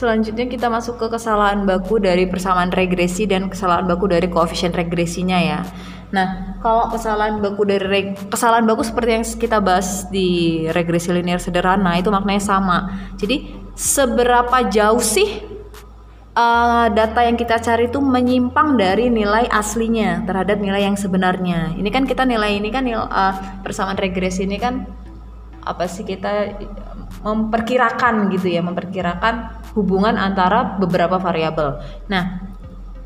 Selanjutnya kita masuk ke kesalahan baku dari persamaan regresi dan kesalahan baku dari koefisien regresinya ya. Nah, kalau kesalahan baku seperti yang kita bahas di regresi linear sederhana itu maknanya sama. Jadi seberapa jauh sih data yang kita cari itu menyimpang dari nilai aslinya terhadap nilai yang sebenarnya. Ini kan kita nilai ini kan persamaan regresi ini kan apa sih, kita memperkirakan gitu ya, memperkirakan hubungan antara beberapa variabel. Nah,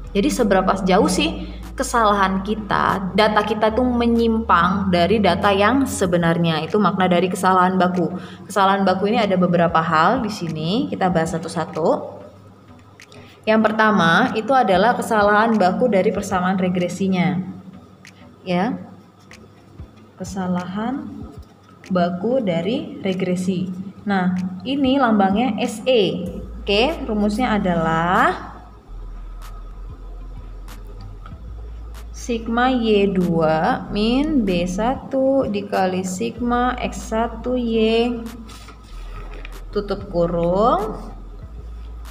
jadi seberapa jauh sih kesalahan kita, data kita tuh menyimpang dari data yang sebenarnya, itu makna dari kesalahan baku. Kesalahan baku ini ada beberapa hal di sini, kita bahas satu-satu. Yang pertama itu adalah kesalahan baku dari persamaan regresinya. Ya. Kesalahan baku dari regresi. Nah, ini lambangnya SE. Oke, rumusnya adalah sigma Y2 min B1 dikali sigma X1Y tutup kurung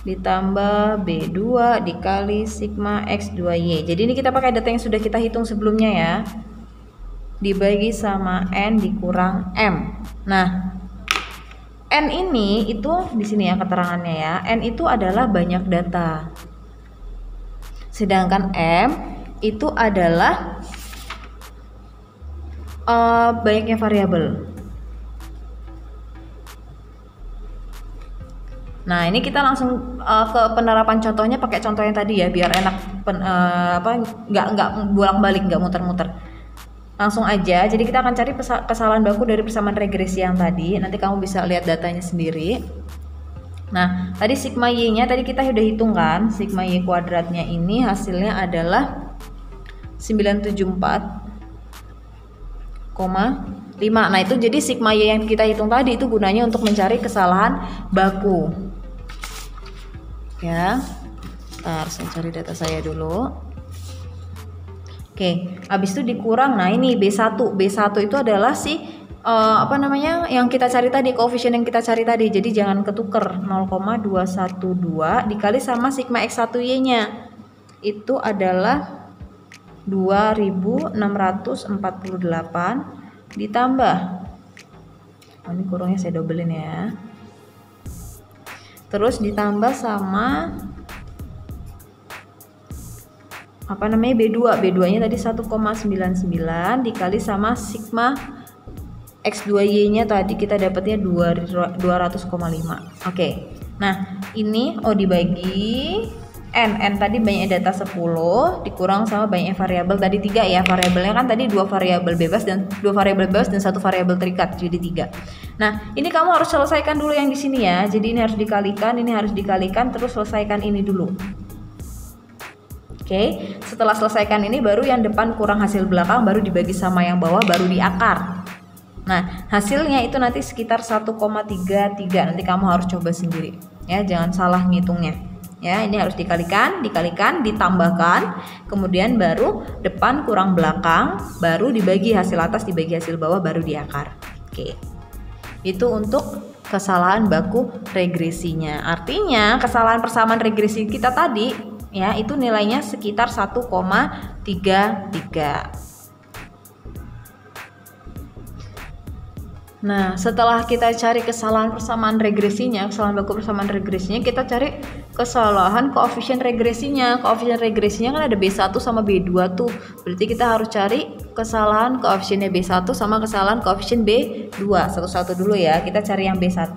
ditambah B2 dikali sigma X2Y. Jadi ini kita pakai data yang sudah kita hitung sebelumnya ya. Dibagi sama N dikurang M. Nah, N ini itu di sini ya keterangannya ya. N itu adalah banyak data. Sedangkan M itu adalah banyaknya variabel. Nah, ini kita langsung ke penerapan contohnya pakai contoh yang tadi ya, biar enak nggak bolak-balik, nggak muter-muter. Langsung aja. Jadi kita akan cari kesalahan baku dari persamaan regresi yang tadi. Nanti kamu bisa lihat datanya sendiri. Nah, tadi sigma Y-nya tadi kita udah hitung kan. Sigma Y kuadratnya ini hasilnya adalah 974,5. Nah, itu jadi sigma Y yang kita hitung tadi itu gunanya untuk mencari kesalahan baku. Ya. Saya cari data saya dulu. Oke, habis itu dikurang. Nah, ini B1 itu adalah yang kita cari tadi, koefisien yang kita cari tadi. Jadi jangan ketuker. 0,212 dikali sama sigma X1Y-nya. Itu adalah 2648 ditambah. Ini kurungnya saya dobelin ya. Terus ditambah sama B2-nya tadi 1,99 dikali sama sigma X2Y-nya tadi kita dapatnya 200,5. Oke. Nah, ini dibagi N tadi banyaknya data 10 dikurang sama banyaknya variabel tadi 3 ya. Variabelnya kan tadi 2 variabel bebas dan 1 variabel terikat, jadi 3. Nah, ini kamu harus selesaikan dulu yang di sini ya. Jadi ini harus dikalikan, terus selesaikan ini dulu. Oke, setelah selesaikan ini baru yang depan kurang hasil belakang baru dibagi sama yang bawah baru diakar. Nah, hasilnya itu nanti sekitar 1,33. Nanti kamu harus coba sendiri ya, jangan salah ngitungnya. Ya, ini harus dikalikan, ditambahkan, kemudian baru depan kurang belakang, baru dibagi hasil atas dibagi hasil bawah baru diakar. Oke. Itu untuk kesalahan baku regresinya. Artinya, kesalahan persamaan regresi kita tadi ya itu nilainya sekitar 1,33. Nah, setelah kita cari kesalahan persamaan regresinya, kesalahan baku persamaan regresinya, kita cari kesalahan koefisien regresinya. Koefisien regresinya kan ada B1 sama B2 tuh. Berarti kita harus cari kesalahan koefisiennya B1 sama kesalahan koefisien B2. Satu-satu dulu ya. Kita cari yang B1.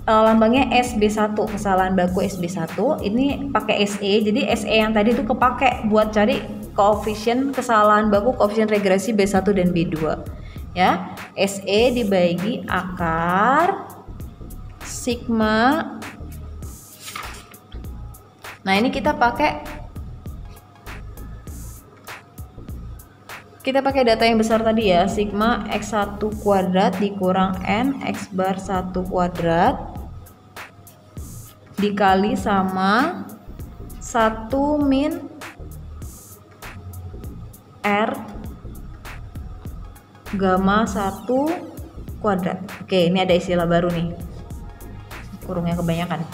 Lambangnya SB1, kesalahan baku SB1 ini pakai SE. Jadi SE yang tadi itu kepake buat cari koefisien kesalahan baku koefisien regresi B1 dan B2 ya. SE dibagi akar sigma. Nah, ini kita pakai data yang besar tadi ya, sigma X1 kuadrat dikurang N X bar 1 kuadrat dikali sama 1 min R gamma 1 kuadrat. Oke, ini ada istilah baru nih. Kurungnya kebanyakan.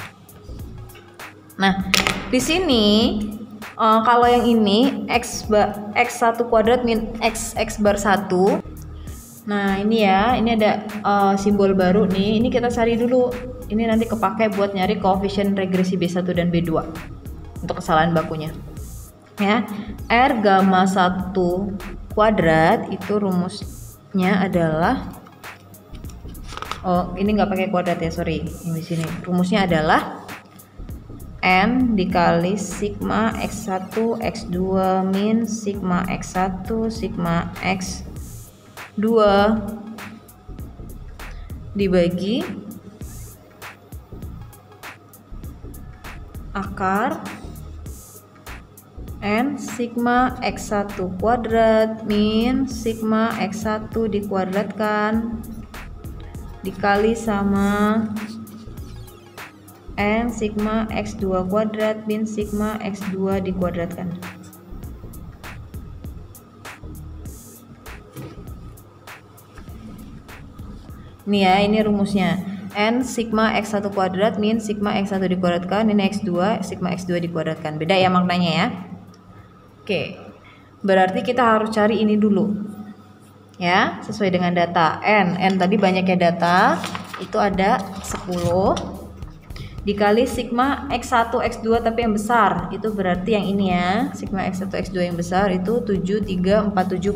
Nah, di sini kalau yang ini x1 kuadrat min x bar 1. Nah, ini ya, ini ada simbol baru nih. Ini kita cari dulu. Ini nanti kepakai buat nyari koefisien regresi B1 dan B2 untuk kesalahan bakunya. Ya, R gamma 1 kuadrat itu rumusnya adalah ini nggak pakai kuadrat ya, sorry. Yang di sini rumusnya adalah N dikali sigma X1 X2 min sigma X1 sigma X2 dibagi akar N sigma X1 kuadrat min sigma X1 dikuadratkan dikali sama N sigma X2 kuadrat min sigma X2 dikuadratkan. Ini ya, ini rumusnya. N sigma X1 kuadrat min sigma X1 dikuadratkan, ini X2, sigma X2 dikuadratkan. Beda ya maknanya ya. Oke, berarti kita harus cari ini dulu. Ya, sesuai dengan data N tadi banyaknya data, itu ada 10 dikali sigma X1 X2 tapi yang besar, itu berarti yang ini ya, sigma X1 X2 yang besar itu 7347,5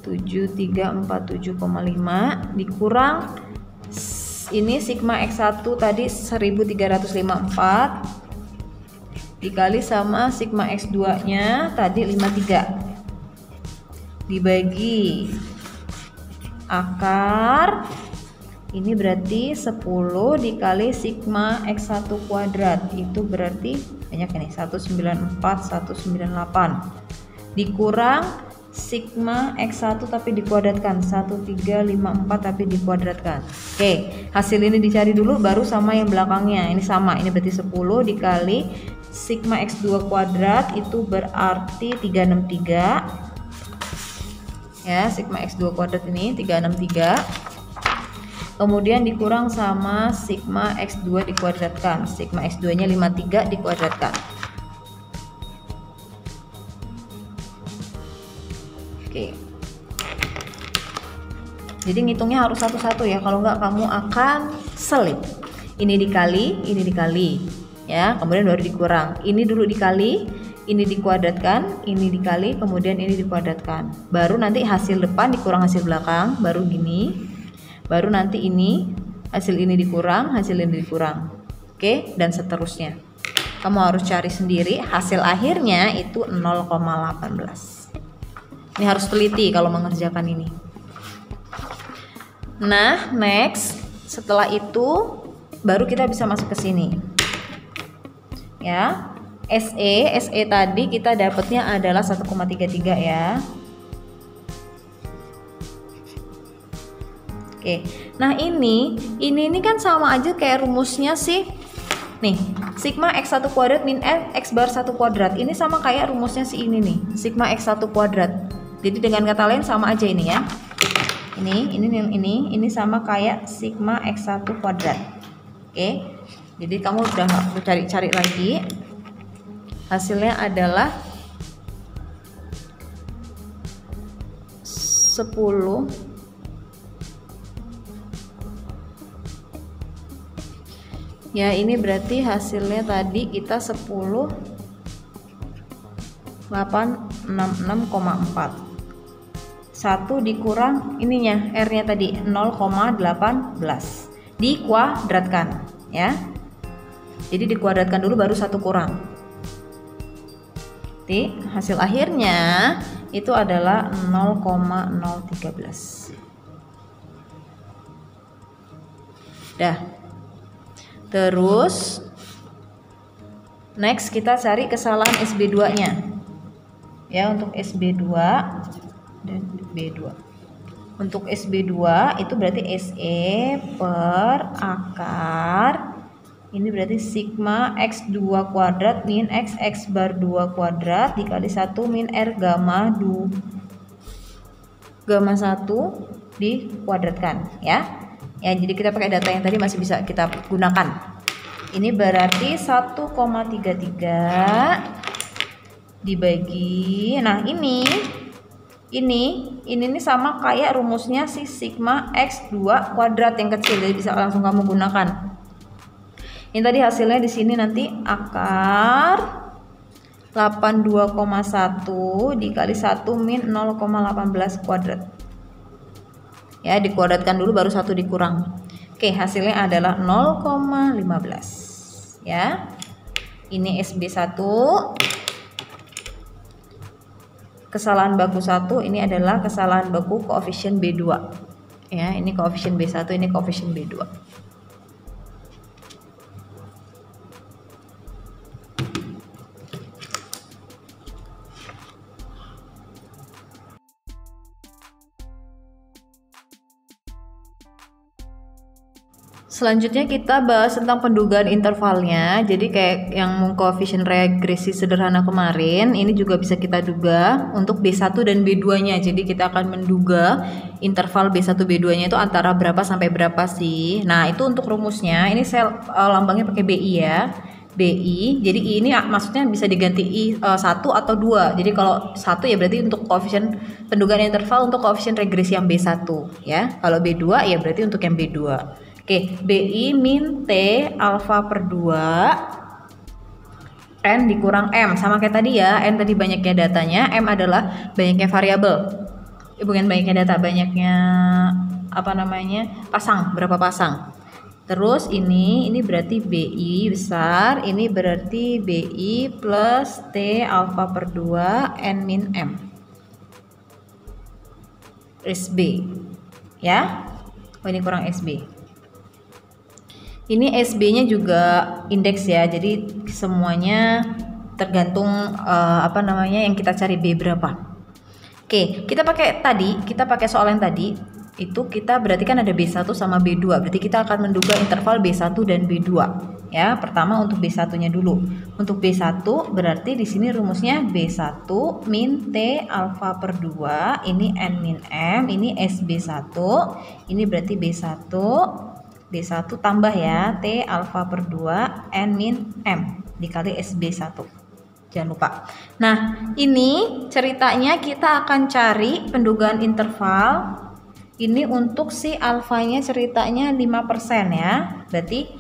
7347,5 dikurang ini sigma X1 tadi 1354 dikali sama sigma X2 nya tadi 53 dibagi akar ini berarti 10 dikali sigma X1 kuadrat itu berarti banyak ini 194 198 dikurang sigma X1 tapi dikuadratkan 1354 tapi dikuadratkan. Oke, hasil ini dicari dulu baru sama yang belakangnya. Ini sama, ini berarti 10 dikali sigma X2 kuadrat itu berarti 363 ya, sigma X2 kuadrat ini 363 kemudian dikurang sama sigma X2 dikuadratkan, sigma X2 nya 53 dikuadratkan. Oke, jadi ngitungnya harus satu-satu ya, kalau nggak kamu akan selip. Ini dikali ya, kemudian baru dikurang. Ini dulu dikali, ini dikuadratkan, ini dikali, kemudian ini dikuadratkan. Baru nanti hasil depan dikurang hasil belakang, baru gini. Baru nanti ini hasil ini dikurang, hasil ini dikurang. Oke, dan seterusnya. Kamu harus cari sendiri, hasil akhirnya itu 0,18. Ini harus teliti kalau mengerjakan ini. Nah, next, setelah itu baru kita bisa masuk ke sini. Ya. SE tadi kita dapatnya adalah 1,33 ya. Oke, nah ini kan sama aja kayak rumusnya sih. Nih, sigma X1 kuadrat min X bar 1 kuadrat. Ini sama kayak rumusnya si ini nih, sigma X1 kuadrat. Jadi dengan kata lain sama aja ini ya. Ini sama kayak sigma X1 kuadrat. Oke, jadi kamu udah cari-cari lagi. Hasilnya adalah 10 ya, ini berarti hasilnya tadi kita 10.866,4. 1 dikurang ininya R-nya tadi 0,18 dikuadratkan ya. Jadi dikuadratkan dulu baru 1 kurang. Jadi hasil akhirnya itu adalah 0,013. Dah. Terus next kita cari kesalahan SB2-nya. Ya, untuk SB2 dan B2. Untuk SB2 itu berarti SE per akar ini berarti sigma X2 kuadrat min X bar 2 kuadrat dikali 1 min R gamma 1 dikuadratkan ya. Ya, jadi kita pakai data yang tadi masih bisa kita gunakan. Ini berarti 1,33 dibagi, nah ini sama kayak rumusnya si sigma x2 kuadrat yang kecil, jadi bisa langsung kamu gunakan. Ini tadi hasilnya di sini nanti akar 82,1 dikali 1 min 0,18 kuadrat. Ya, dikuadratkan dulu baru 1 dikurang. Oke, hasilnya adalah 0,15. Ya. Ini SB1. Kesalahan baku 1, ini adalah kesalahan baku koefisien B2. Ya, ini koefisien B1, ini koefisien B2. Selanjutnya kita bahas tentang pendugaan intervalnya. Jadi kayak yang koefisien regresi sederhana kemarin, ini juga bisa kita duga untuk B1 dan B2-nya. Jadi kita akan menduga interval B1 B2-nya itu antara berapa sampai berapa sih. Nah, itu untuk rumusnya. Ini saya lambangnya pakai BI ya. BI. Jadi I ini maksudnya bisa diganti I 1 atau 2. Jadi kalau 1 ya berarti untuk koefisien pendugaan interval untuk koefisien regresi yang B1 ya. Kalau B2 ya berarti untuk yang B2. Oke, BI min T alfa per 2 N dikurang M. Sama kayak tadi ya, N tadi banyaknya datanya, M adalah banyaknya variabel. Bukan banyaknya data, banyaknya pasang, berapa pasang. Terus ini berarti BI besar, ini berarti BI plus T alfa per 2 N min M. SB. Ya. Oh, ini kurang SB. Ini SB-nya juga indeks ya, jadi semuanya tergantung yang kita cari B berapa. Oke, kita pakai soal yang tadi, itu kita berarti kan ada B1 sama B2, berarti kita akan menduga interval B1 dan B2. Ya, pertama untuk B1-nya dulu. Untuk B1 berarti di sini rumusnya B1 min T alfa per 2, ini N min M, ini SB1, ini berarti B1 tambah ya T alfa per 2 N min M dikali SB1. Jangan lupa. Nah, ini ceritanya kita akan cari pendugaan interval. Ini untuk si alfanya ceritanya 5% ya. Berarti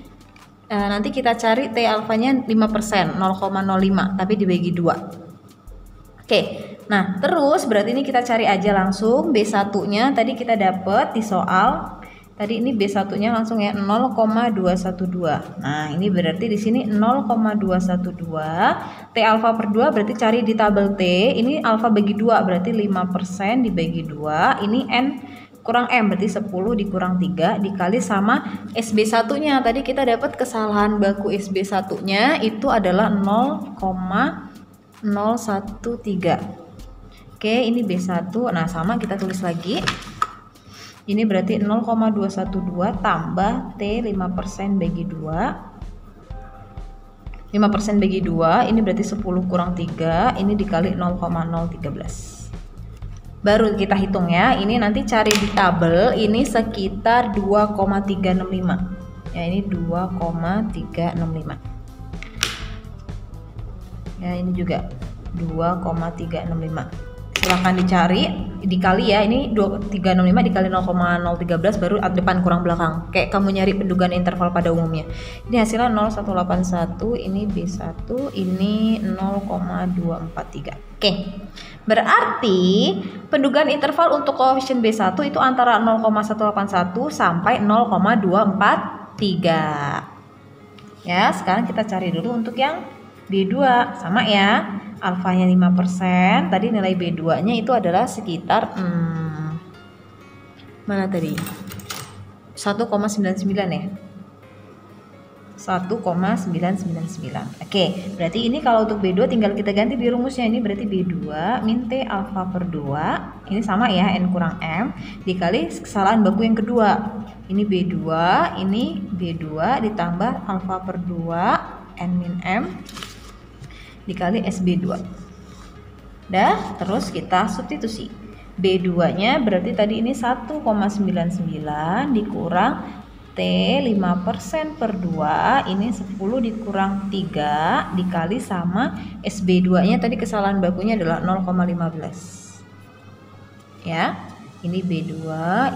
nanti kita cari T alfanya 5%, 0,05 tapi dibagi 2. Oke. Nah, terus berarti ini kita cari aja langsung B1-nya tadi kita dapat di soal. Tadi ini B1-nya langsung ya 0,212. Nah, ini berarti di sini 0,212. T alfa per 2 berarti cari di tabel T. Ini alfa bagi 2 berarti 5% dibagi 2. Ini N kurang M berarti 10 dikurang 3 dikali sama SB1-nya. Tadi kita dapat kesalahan baku SB1-nya itu adalah 0,013. Oke, ini B1. Nah, sama kita tulis lagi. Ini berarti 0,212 tambah T 5% bagi 2. 5% bagi 2, ini berarti 10 kurang 3, ini dikali 0,013. Baru kita hitung ya, ini nanti cari di tabel, ini sekitar 2,365. Ya, ini 2,365. Ya, ini juga 2,365. Silahkan dikali ya, ini 365 dikali 0,013 baru depan kurang belakang kayak kamu nyari pendugaan interval pada umumnya. Ini hasilnya 0,181, ini B1, ini 0,243. Oke, berarti pendugaan interval untuk koefisien B1 itu antara 0,181 sampai 0,243. Ya, sekarang kita cari dulu untuk yang B2, sama ya, alfanya 5%, tadi nilai B2 nya itu adalah sekitar mana tadi 1,99 ya, 1,999. Oke, berarti ini kalau untuk B2 tinggal kita ganti di rumusnya, ini berarti B2 min T alfa per 2, ini sama ya, N kurang M dikali kesalahan baku yang kedua, ini B2 ditambah alfa per 2 N min M dikali SB2. Dah, terus kita substitusi. B2-nya berarti tadi ini 1,99 dikurang T 5% per 2, ini 10 dikurang 3 dikali sama SB2-nya tadi kesalahan bakunya adalah 0,15. Ya, ini B2,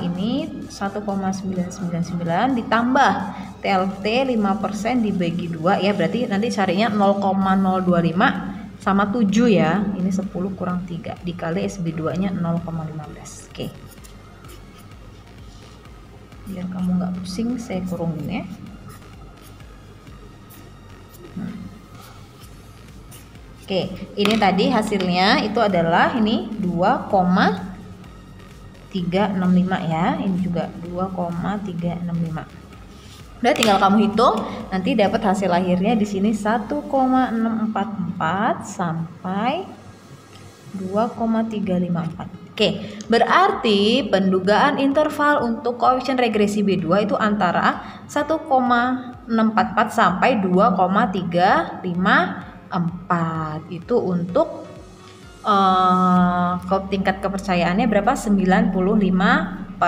ini 1,999 ditambah TLT 5% dibagi 2 ya, berarti nanti carinya 0,025 sama 7 ya. Ini 10 kurang 3 dikali SB2-nya 0,15. Oke. Biar kamu nggak pusing, saya kurungin ya. Oke, ini tadi hasilnya itu adalah ini 2,365 ya. Ini juga 2,365. Udah, tinggal kamu hitung, nanti dapat hasil akhirnya di sini 1,644 sampai 2,354. Oke, berarti pendugaan interval untuk koefisien regresi B2 itu antara 1,644 sampai 2,354. Itu untuk tingkat kepercayaannya berapa? 95%.